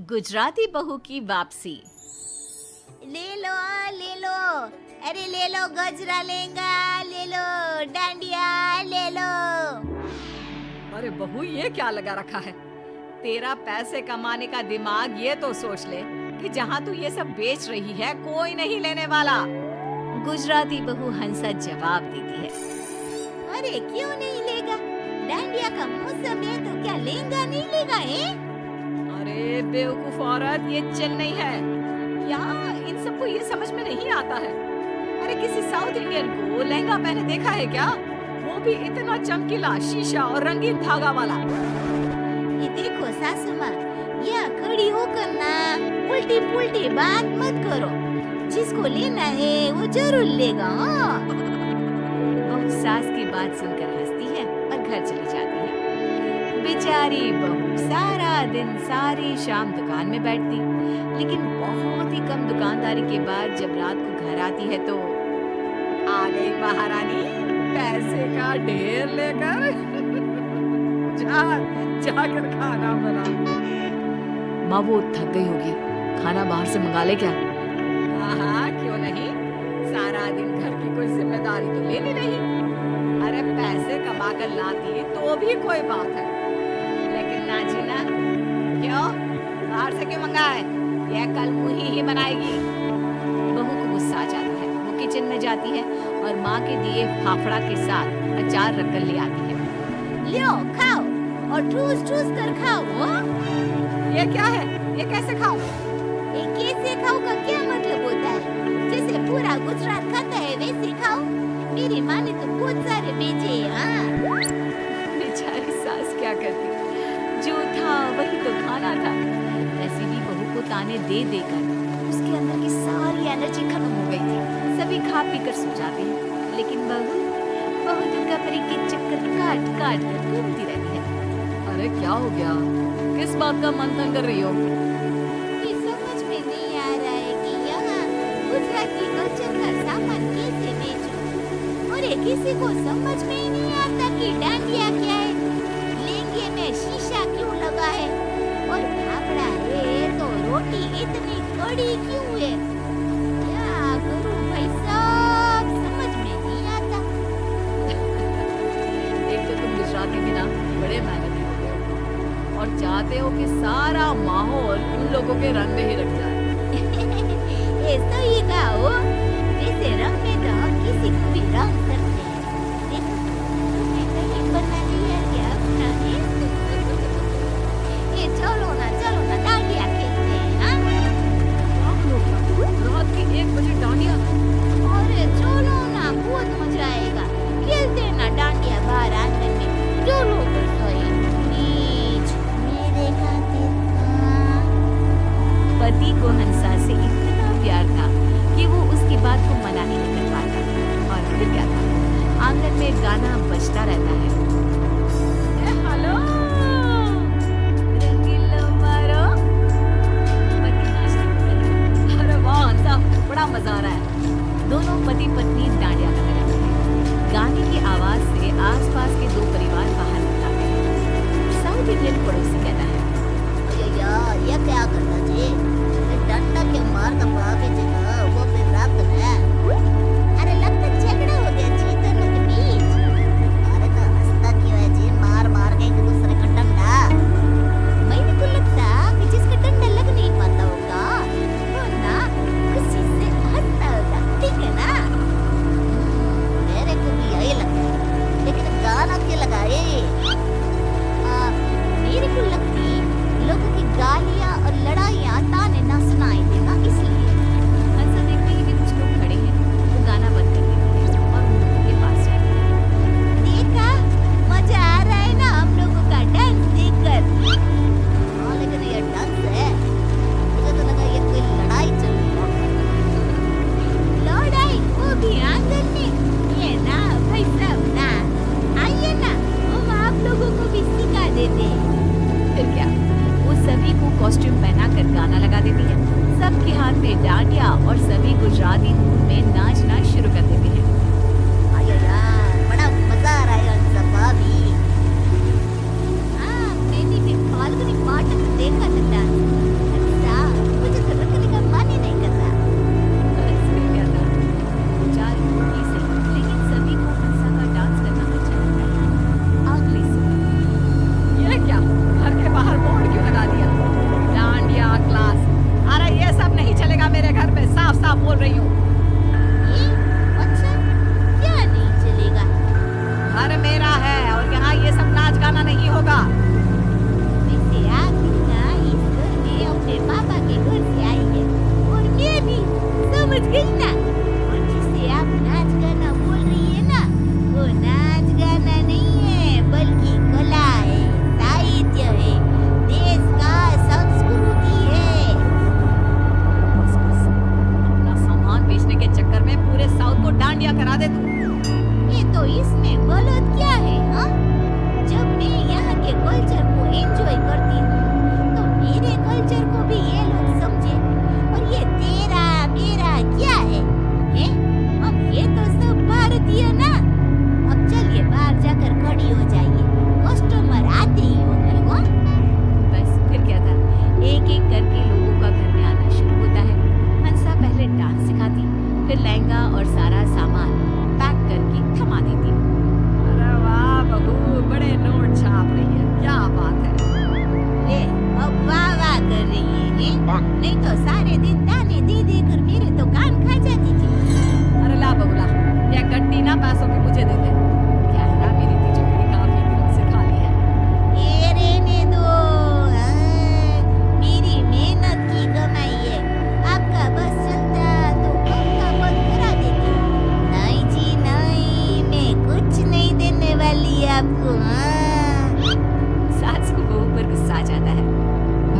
गुजराती बहू की वापसी। ले लो, अरे ले लो गजरा लेंगा, ले लो डांडिया, ले लो। अरे बहू ये क्या लगा रखा है? तेरा पैसे कमाने का दिमाग ये तो सोच ले कि जहाँ तू ये सब बेच रही है कोई नहीं लेने वाला। गुजराती बहू हंसा जवाब देती है। अरे क्यों नहीं लेगा? डांडिया का मौसम है तो क्या लेंगा नहीं लेगा है? अरे बेवकूफ औरत, ये चेन्नई है। यहाँ इन सबको ये समझ में नहीं आता है। अरे किसी साउथ इंडियन को लहंगा पहने देखा है क्या? वो भी इतना चमकीला शीशा और रंगीन धागा वाला। ये देखो सासू माँ, यहाँ खड़ी होकर ना उल्टी पुल्टी बात मत करो। जिसको लेना है वो जरूर लेगा। बहू सास की बात सुनकर हंसती है और घर चली जाती है। बेचारी बहू सारा दिन सारी शाम दुकान में बैठती, लेकिन बहुत ही कम दुकानदारी के बाद जब रात को घर आती है तो आ गई महारानी पैसे का ढेर लेकर। जाकर खाना बना। माँ वो थक गई होगी, खाना बाहर से मंगा ले क्या? हाँ क्यों नहीं, सारा दिन घर की कोई जिम्मेदारी तो लेनी नहीं। अरे पैसे कमा कर लाती तो भी कोई बात है, लेकिन ना जीना क्यों, बाहर से क्यों मंगाए? यह कल मुही ही बनाएगी। बहू को गुस्सा आ जाता है, वो किचन में जाती है और माँ के दिए फाफड़ा के साथ अचार रखकर ले आती है। लो खाओ और ठूस ठूस कर खाओ। ये क्या है? ये कैसे खाओ? ये कैसे खाओ का क्या मतलब होता है? जैसे पूरा गुजरात खाता है वैसे खाओ। मेरी माँ ने तो बहुत सारे बेचे हैं। हाँ बेचारी सास क्या करती, जो था वही तो खाना था। ऐसी भी बहू को ताने दे देकर उसके अंदर की सारी एनर्जी खत्म हो गई थी। सभी खा पी कर सो जाते हैं, लेकिन बहू दुर्गा परी के चक्कर काट काट कर घूमती रहती है। अरे क्या हो गया? किस बात का मंथन कर रही हो? ये समझ में नहीं आ रहा है कि यहाँ गुजराती कल्चर का सामान कैसे बेचूं। और ये किसी को समझ में ही नहीं आता कि डांडिया क्या है, लहंगे में शीशा क्यों लगा है, और फाफड़ा है तो रोटी इतनी कड़ी क्यों है। क्या करूं भाई साहब, समझ में नहीं आता। एक तो तुम गुजराती भी ना बड़े मेहनती हो गए हो और चाहते हो कि सारा माहौल उन लोगों के रंग में ही रख जाए। ऐसा ही कहो, वैसे रंग में तो हम किसी को भी रंग सकते हैं। देखो तुम्हें कहीं बना दिया क्या अपना है? ये चलो ना डांडिया खेलते हैं। हाँ रात के 1 बजे डांडिया? अरे चलो ना, बहुत मजा आएगा। खेलते हैं ना डांडिया बाहर आंगन में। चलो तो सही, प्लीज मेरे खातिर। पति को हंसा से इतना प्यार था कि वो उसकी बात को मना नहीं कर पाता। और फिर क्या था, आंगन में गाना बजता रहता है। हेलो रंगीलो मारो, पति नाचने लगे। अरे वाह हंसा, बड़ा मजा आ रहा है। दोनों पति पत्नी डांडिया करने लगते हैं। गाने की आवाज से आसपास के 2 परिवार बाहर निकल आते हैं। साउथ इंडियन पड़ोसी कहता है, ये क्या करना जी? डंडा के मार का भागे जगह वो पे प्राप्त है। अरे लगता झगड़ा हो गया जी दोनों के बीच। अरे तो हंसता क्यों है जी? मार मार के एक दूसरे का डंडा। मेरे को लगता कि जिसका डंडा लग नहीं पाता होगा वो ना खुशी से हंसता होगा, ठीक है ना? मेरे को भी यही लगता है, लेकिन गाना क्यों लगाए? मेरे को लगती लोगों की गालियां और लड़ाइयां ताने ना सुनाई देना, इसलिए। हंसा देखते ही कि कुछ लोग खड़े हैं, वो गाना बंद कर देते हैं और उन लोगों के पास जाते हैं। देखा, मजा आ रहा है ना हम लोगों का डांस देखकर। हाँ लेकिन ये डांस है, मुझे तो लगा ये कोई लड़ाई चल रही है। लड़ाई वो भी आंगन में? ये ना भाई साहब ना, आइए ना हम आप लोगों को भी सिखा देते हैं। फिर क्या, वो सभी को कॉस्ट्यूम पहनाकर गाना लगा देती है। सबके हाथ में डांडिया और सभी गुजराती धून में नाचना शुरू कर देते हैं। अरे यार बड़ा मजा आ रहा है इन सब भाभी। हाँ मैंने भी फाल्गुनी पाठक देखा था डांस। एंजॉय करती हूँ तो मेरे कल्चर को भी ये लोग समझे। और ये तेरा मेरा क्या है? हम ये तो सब भारतीय ना। अब चलिए बाहर जाकर खड़ी हो जाइए, कस्टमर आते ही होंगे। हो बस फिर क्या था, एक एक करके लोगों का घर में आना शुरू होता है। हंसा पहले डांस सिखाती, फिर लहंगा और सारा सामान पैक करके थमा देती। अरे वाह बहू, बड़े नोट छाप रही है, क्या बात है। ले अब वाह वाह कर रही है? नहीं तो सारे दिन दाने दे दे कर मेरे तो कान खा जाती थी। अरे ला बहू ला, यह गड्डी ना पैसों की मुझे दे दे। क्या है ना, मेरी तिजोरी काफी दिनों से खाली है। ये रहने दो, मेरी मेहनत की कमाई है। आपका बस चलता तो कम का बंद करा देती। नहीं जी नहीं, मैं कुछ नहीं देने वाली आपको। सास को बहू पर गुस्सा आ जाता है।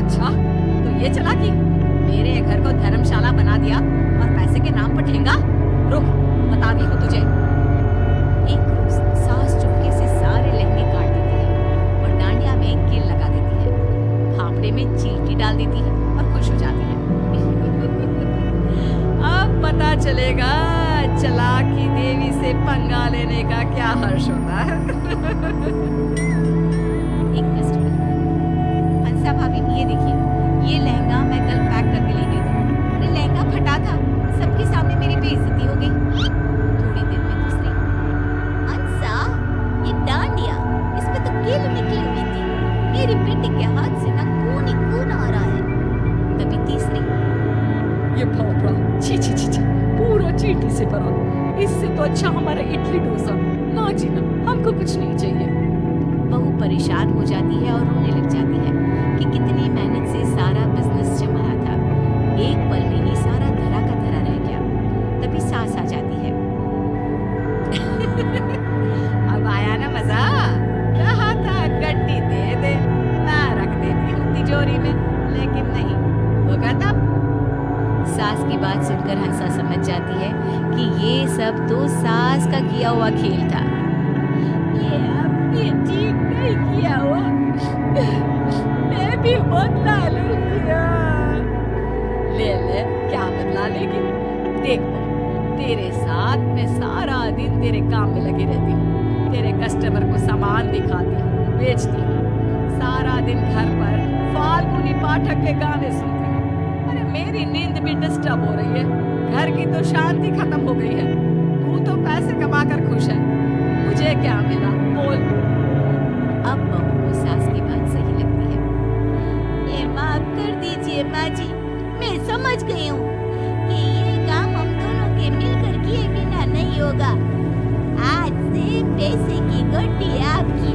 अच्छा तो ये चला कि मेरे घर को धर्मशाला बना दिया और पैसे के नाम पर ठेंगा। रुक, बताती हूँ तुझे। एक रोज सास चुपके से सारे लहंगे काट देती है और डांडिया में कील लगा देती है, फाफड़े में चींटी डाल देती है और खुश हो जाती है। अब पता चलेगा चालाकी देवी से पंगा लेने का क्या हर्ष होता है। एक कस्टमर, हंसा भाभी ये देखिए, ये लहंगा मैं कल पैक करके ले गई थी। अरे लहंगा फटा था, सबके सामने मेरी बेइज्जती हो गई। थोड़ी देर में दूसरी, अंसा ये डांडिया, इसमें तो कील निकली हुई थी। मेरी बेटी के हाथ से ना खून ही खून आ रहा है। तभी तीसरी, ये फाफड़ा छी छी छी छी, पूरा चींटी से भरा, इससे तो अच्छा हमारा इडली डोसा। ना जी ना, हमको कुछ नहीं चाहिए। बहू परेशान हो जाती है और रोने लग जाती है कि कितनी मेहनत से सारा बिजनेस जमाया था, एक पल में ही सारा धरा का धरा रह गया। तभी सास आ जाती है। अब आया ना मजा? कहा था गड्डी दे दे, मैं रख देती हूँ तिजोरी में, लेकिन नहीं होगा तब। सास की बात सुनकर हंसा समझ जाती है कि ये सब तो सास का किया हुआ खेल था। ये आपने ठीक नहीं किया हुआ, मैं भी बदला लूंगी। ले ले, क्या बदला लेगी? देखो, तेरे साथ मैं सारा दिन तेरे काम में लगी रहती हूँ, तेरे कस्टमर को सामान दिखाती हूँ, बेचती हूँ, सारा दिन घर पर फाल्गुनी पाठक के गाने सुनती हूँ। अरे मेरी नींद भी डिस्टर्ब हो रही है, घर की तो शांति खत्म हो गई है। तू तो पैसे कमाकर खुश है, मुझे क्या मिला बोल। अब बहू को सास की बात सही लगती है। ये माफ कर दीजिए माँ जी, मैं समझ गई हूँ कि ये काम हम दोनों के मिलकर किए बिना नहीं होगा। आज से पैसे की गड्डी आपकी।